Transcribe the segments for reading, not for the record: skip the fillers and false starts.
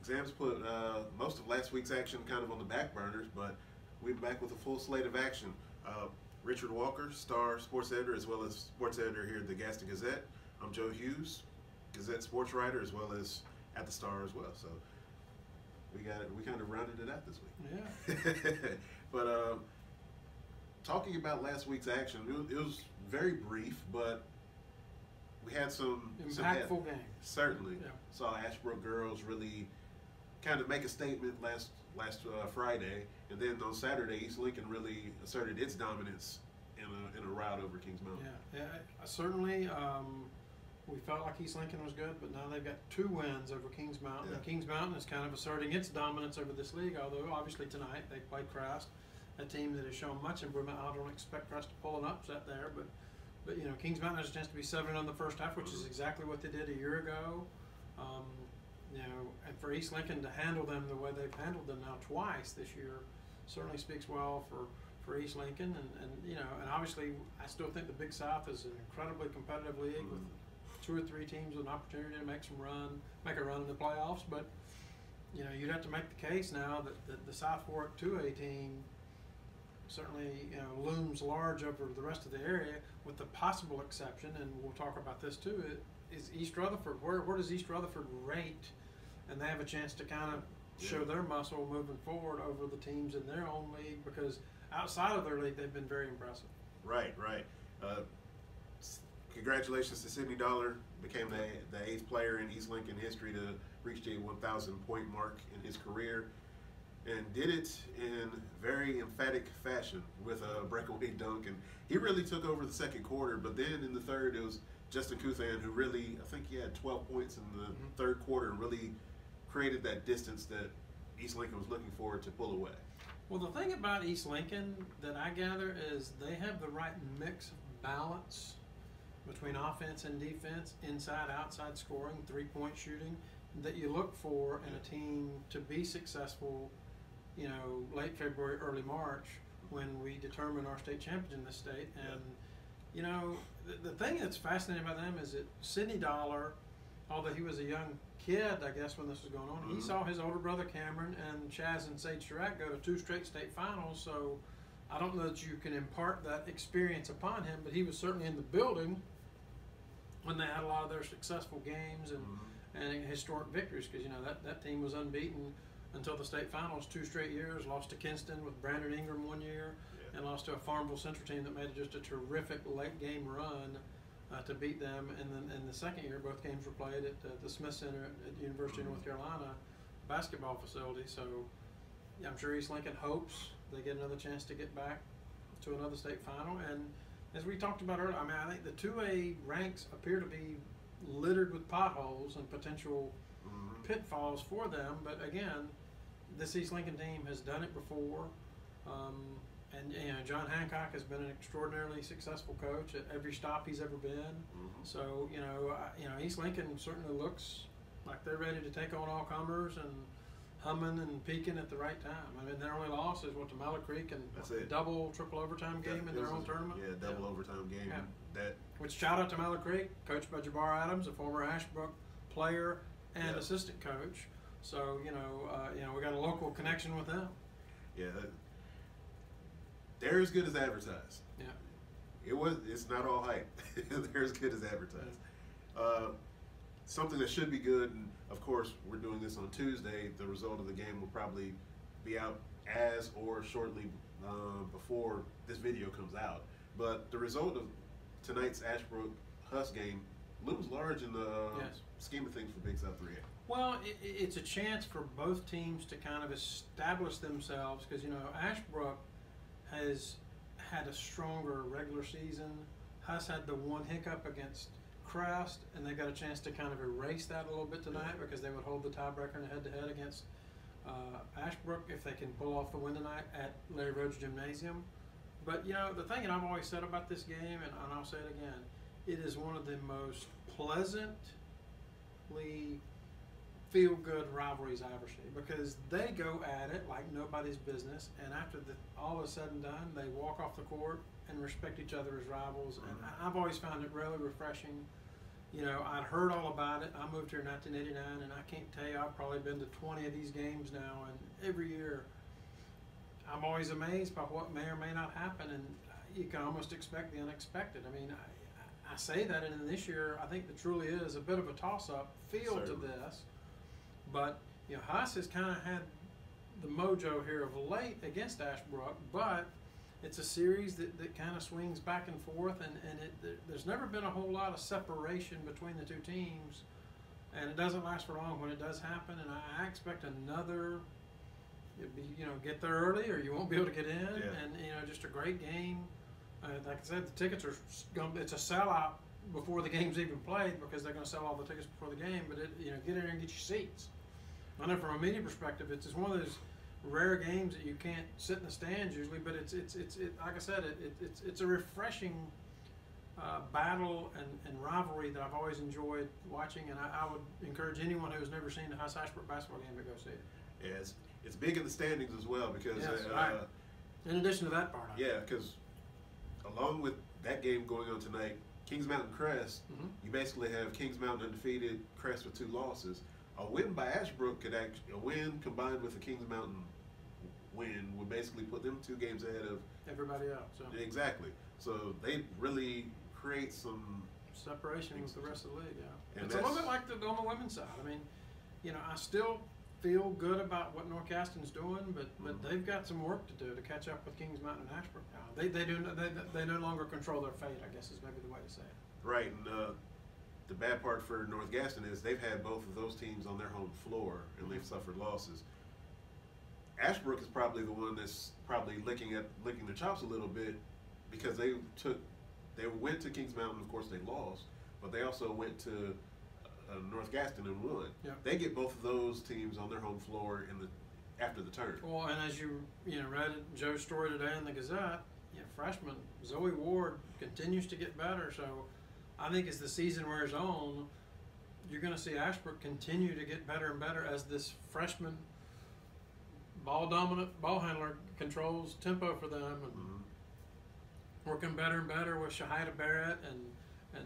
Exams put most of last week's action kind of on the back burners, but we're back with a full slate of action. Richard Walker, star sports editor, as well as sports editor here at the Gaston Gazette. I'm Joe Hughes, Gazette sports writer, as well as at the Star as well. So we got it. We kind of rounded it out this week. Yeah. But talking about last week's action, it was very brief, but we had some impactful games. Certainly, Yeah. Saw Ashbrook girls really kind of make a statement last Friday, and then on Saturday, East Lincoln really asserted its dominance in a rout over Kings Mountain. Yeah, certainly. We felt like East Lincoln was good, but now they've got 2 wins over Kings Mountain. Yeah. And Kings Mountain is kind of asserting its dominance over this league, although obviously tonight they played Crest, a team that has shown much improvement. I don't expect Crest to pull an upset there, but you know, Kings Mountain has a chance to be 7-0 in the first half, which is exactly what they did a year ago. You know, and for East Lincoln to handle them the way they've handled them now twice this year certainly speaks well for East Lincoln. And you know, and obviously I still think the Big South is an incredibly competitive league with 2 or 3 teams with an opportunity to make a run in the playoffs. But you know, you'd have to make the case now that the South Fork 2A team certainly, you know, looms large over the rest of the area, with the possible exception, and we'll talk about this too, is East Rutherford. Where does East Rutherford rate? And they have a chance to kind of show their muscle moving forward over the teams in their own league, because outside of their league they've been very impressive. Right. Congratulations to Sidney Dollar, became the 8th player in East Lincoln history to reach the 1,000 point mark in his career, and did it in very emphatic fashion with a breakaway dunk. And he really took over the second quarter, but then in the third it was Justin Kuthan who really, I think he had 12 points in the third quarter, and really created that distance that East Lincoln was looking for to pull away. Well, the thing about East Lincoln that I gather is they have the right mix of balance between offense and defense, inside, outside scoring, 3-point shooting, that you look for in a team to be successful, you know, late February, early March, when we determine our state champions in this state. And you know, the thing that's fascinating about them is that Sidney Dollar, although he was a young kid, I guess, when this was going on, he saw his older brother Cameron and Chaz and Sage Chirac go to 2 straight state finals. So I don't know that you can impart that experience upon him, but he was certainly in the building when they had a lot of their successful games and historic victories, because you know that team was unbeaten until the state finals 2 straight years. Lost to Kinston with Brandon Ingram 1 year, and lost to a Farmville Central team that made just a terrific late game run to beat them. And then in the second year, both games were played at the Smith Center at the University of North Carolina basketball facility. So yeah, I'm sure East Lincoln hopes they get another chance to get back to another state final. And as we talked about earlier, I mean, I think the 2A ranks appear to be littered with potholes and potential pitfalls for them. But again, this East Lincoln team has done it before. And you know, John Hancock has been an extraordinarily successful coach at every stop he's ever been. So you know, East Lincoln certainly looks like they're ready to take on all comers and humming and peaking at the right time. I mean, their only loss is what, to Mallard Creek, and double, triple overtime game in their own tournament. Yeah, double overtime game. Yeah. Which, shout out to Mallard Creek, coached by Jabbar Adams, a former Ashbrook player and assistant coach. So you know, we got a local connection with them. Yeah. They're as good as advertised. Yeah. It's not all hype. They're as good as advertised. Something that should be good, and of course we're doing this on Tuesday. The result of the game will probably be out as or shortly before this video comes out. But the result of tonight's Ashbrook Huss game looms large in the scheme of things for Big South 3A. Well, it's a chance for both teams to kind of establish themselves, because you know, Ashbrook has had a stronger regular season. Huss had the one hiccup against Crest, and they got a chance to kind of erase that a little bit tonight, because they would hold the tiebreaker in a head-to-head against Ashbrook if they can pull off the win tonight at Larry Rhodes Gymnasium. But you know, the thing that I've always said about this game, and I'll say it again, it is one of the most pleasantly feel-good rivalries I ever see, because they go at it like nobody's business, and after all is said and done, they walk off the court and respect each other as rivals. And I've always found it really refreshing you know, I'd heard all about it. I moved here in 1989, and I can't tell you, I've probably been to 20 of these games now, and every year I'm always amazed by what may or may not happen, and you can almost expect the unexpected. I mean, I say that, and in this year, I think there truly is a bit of a toss-up feel to this. But, you know, Huss has kind of had the mojo here of late against Ashbrook, but it's a series that kind of swings back and forth, and there's never been a whole lot of separation between the two teams, and it doesn't last for long when it does happen, and I expect another, you know, get there early or you won't be able to get in, and, you know, just a great game. Like I said, the tickets are it's a sellout before the game's even played because they're going to sell all the tickets before the game, but, you know, get in there and get your seats. I know from a media perspective, it's just one of those rare games that you can't sit in the stands usually, but it's like I said, it's a refreshing battle and rivalry that I've always enjoyed watching, and I would encourage anyone who's never seen a Huss Ashbrook basketball game to go see it. Yeah, it's big in the standings as well because right. In addition to that part. Yeah, because along with that game going on tonight, Kings Mountain Crest, you basically have Kings Mountain undefeated, Crest with 2 losses. A win by Ashbrook could a win combined with a Kings Mountain win would basically put them 2 games ahead of everybody else. So. Exactly. So they really create some separation with the rest of the league. Yeah, and it's a little bit like on the women's side. I mean, you know, I still feel good about what North Gaston's doing, but they've got some work to do to catch up with Kings Mountain and Ashbrook now. They no longer control their fate, I guess is maybe the way to say it. Right, and the bad part for North Gaston is they've had both of those teams on their home floor and they've suffered losses. Ashbrook is probably the one that's probably licking their chops a little bit because they went to Kings Mountain, of course they lost, but they also went to North Gaston and won. Yep. They get both of those teams on their home floor after the turn. Well, and as you read Joe's story today in the Gazette, freshman Zoe Ward continues to get better. So I think as the season wears on, you're going to see Ashbrook continue to get better and better as this freshman ball-dominant ball handler controls tempo for them and working better and better with Shahida Barrett and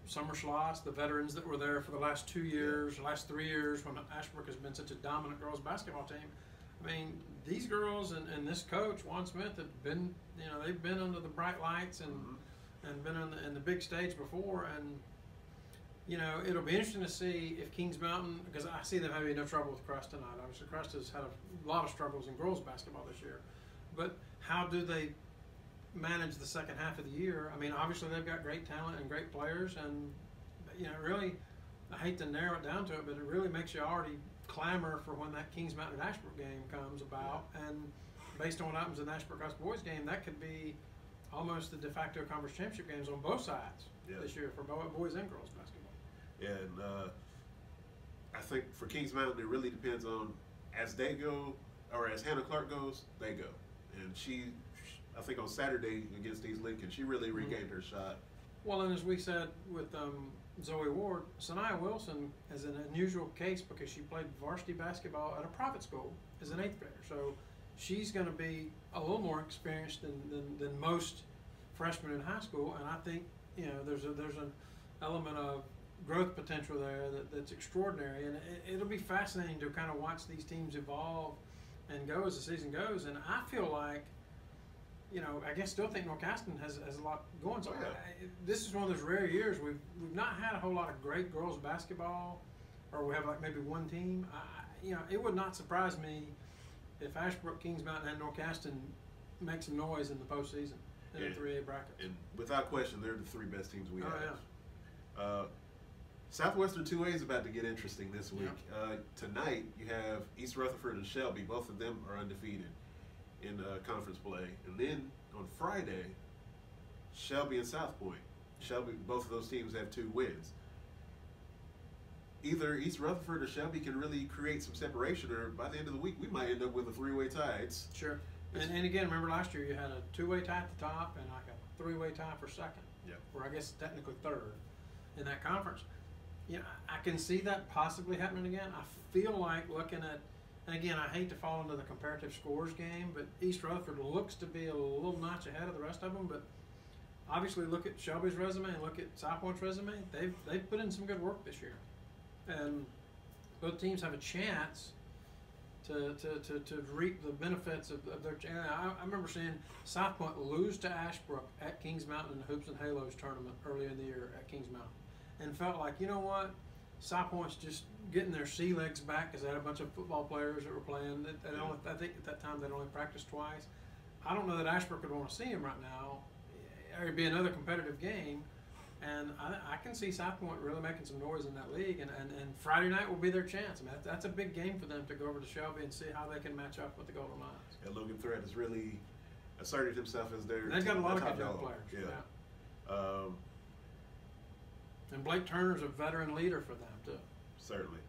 Summer Schloss, the veterans that were there for the last 2 years, last 3 years when Ashbrook has been such a dominant girls basketball team. I mean, these girls and this coach, Juan Smith, have been, they've been under the bright lights and been in the big stage before. And, it'll be interesting to see if Kings Mountain, because I see them having no trouble with Crest tonight. Obviously, Crest has had a lot of struggles in girls basketball this year. But how do they manage the second half of the year? I mean, obviously they've got great talent and great players, and really, I hate to narrow it down to it, but it really makes you already clamor for when that Kings Mountain Ashbrook game comes about. And based on what happens in the Ashbrook Huss boys game, that could be almost the de facto conference championship games on both sides this year for boys and girls basketball. Yeah, and I think for Kings Mountain, it really depends on as they go, or as Hannah Clark goes, they go. And I think on Saturday against East Lincoln, she really regained her shot. Well, and as we said with Zoe Ward, Sanaya Wilson is an unusual case because she played varsity basketball at a private school as an 8th grader. So she's going to be a little more experienced than most freshmen in high school. And I think there's an element of growth potential there that's extraordinary. And it'll be fascinating to kind of watch these teams evolve and go as the season goes. And I feel like, I still think North Gaston has a lot going. So this is one of those rare years we've not had a whole lot of great girls basketball, or we have like maybe one team. It would not surprise me if Ashbrook, Kings Mountain, and North Gaston make some noise in the postseason in the 3A bracket. And without question, they're the 3 best teams we have. Yeah. Southwestern 2A is about to get interesting this week. Tonight you have East Rutherford and Shelby. Both of them are undefeated in conference play. And then on Friday, Shelby and South Point. Both of those teams have 2 wins. Either East Rutherford or Shelby can really create some separation, or by the end of the week, we might end up with a 3-way tie. Sure. And again, remember last year you had a 2-way tie at the top and like a 3-way tie for second. Yeah. Or I guess technically third in that conference. I can see that possibly happening again. I feel like looking at, and again, I hate to fall into the comparative scores game, but East Rutherford looks to be a little notch ahead of the rest of them. But obviously look at Shelby's resume and look at South Point's resume. They've put in some good work this year, and both teams have a chance to reap the benefits of their. I remember seeing South Point lose to Ashbrook at Kings Mountain in the Hoops and Halos tournament early in the year at Kings Mountain, and felt like, you know what, South Point's just getting their sea legs back because they had a bunch of football players that were playing. I think at that time they'd only practiced twice. I don't know that Ashbrook would want to see him right now. It'd be another competitive game. And I can see South Point really making some noise in that league, and Friday night will be their chance. I mean, that's a big game for them to go over to Shelby and see how they can match up with the Golden Lions. And Logan Thread has really asserted himself as their. They've got a lot of good young players. Yeah. And Blake Turner's a veteran leader for them too. Certainly.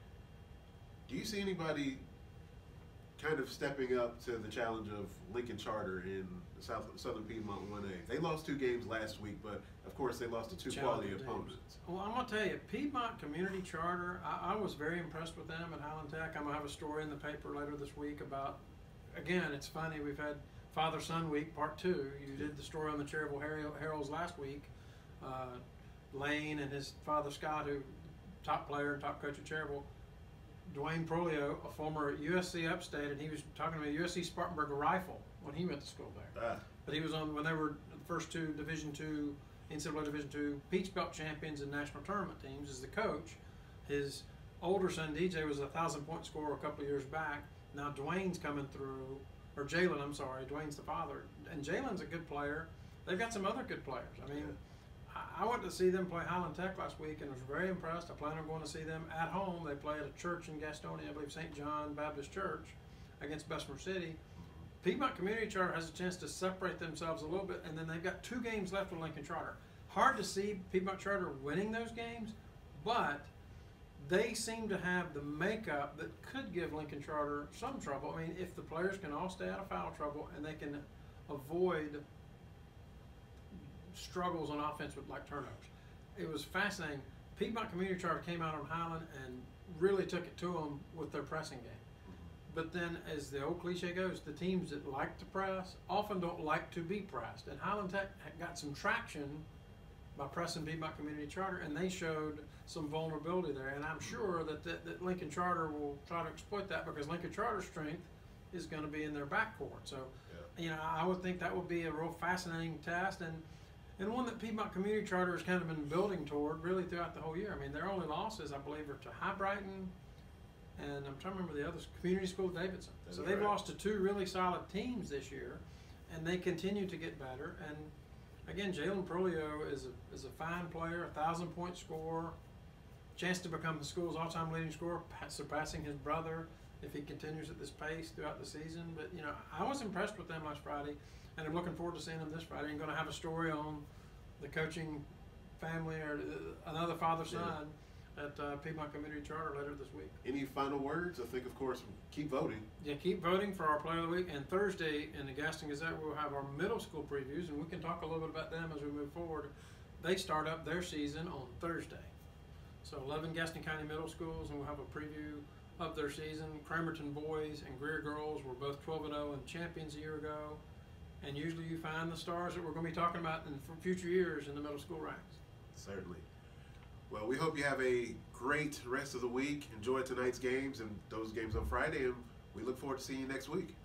Do you see anybody kind of stepping up to the challenge of Lincoln Charter in Southern Piedmont 1A? They lost 2 games last week, but of course they lost to 2 quality opponents. Well, I'm going to tell you, Piedmont Community Charter, I was very impressed with them at Highland Tech. I'm going to have a story in the paper later this week about, again, it's funny, we've had Father-Son Week, Part 2. You did the story on the Cherryville Heralds last week. Lane and his father Scott, who top player and top coach at Cherryville. Dwayne Prolio, a former USC Upstate, and he was talking to me USC Spartanburg Rifle when he went to school there. But he was on when they were the first 2 Division II, NCAA Division II Peach Belt champions and national tournament teams as the coach. His older son DJ was a 1,000-point scorer a couple of years back. Now Dwayne's coming through, or Jalen, I'm sorry, Dwayne's the father, and Jalen's a good player. They've got some other good players. I mean, I went to see them play Highland Tech last week and was very impressed. I plan on going to see them at home. They play at a church in Gastonia, I believe St. John Baptist Church, against Bessemer City. Piedmont Community Charter has a chance to separate themselves a little bit, and then they've got 2 games left with Lincoln Charter. Hard to see Piedmont Charter winning those games, but they seem to have the makeup that could give Lincoln Charter some trouble. I mean, if the players can all stay out of foul trouble and they can avoid struggles on offense with like turnovers. It was fascinating. Piedmont Community Charter came out on Highland and really took it to them with their pressing game. But then, as the old cliche goes, the teams that like to press often don't like to be pressed. And Highland Tech got some traction by pressing Piedmont Community Charter, and they showed some vulnerability there. And I'm sure that Lincoln Charter will try to exploit that, because Lincoln Charter's strength is going to be in their backcourt. So, you know, I would think that would be a real fascinating test, and one that Piedmont Community Charter has kind of been building toward really throughout the whole year. I mean, their only losses, I believe, are to High Brighton, and I'm trying to remember the others, Community School Davidson. That's so they've lost to 2 really solid teams this year, and they continue to get better. And again, Jalen Prolio is a fine player, 1,000-point scorer, chance to become the school's all-time leading scorer, surpassing his brother if he continues at this pace throughout the season. But, you know, I was impressed with them last Friday, and I'm looking forward to seeing them this Friday. I'm going to have a story on the coaching family, or another father-son at Piedmont Community Charter later this week. Any final words? I think, of course, keep voting. Yeah, keep voting for our Player of the Week. And Thursday in the Gaston Gazette, we'll have our middle school previews, and we can talk a little bit about them as we move forward. They start up their season on Thursday. So 11 Gaston County middle schools, and we'll have a preview of their season. Cramerton boys and Greer girls were both 12-0 and champions a year ago. And usually you find the stars that we're going to be talking about in future years in the middle school ranks. Certainly. Well, we hope you have a great rest of the week. Enjoy tonight's games and those games on Friday, and we look forward to seeing you next week.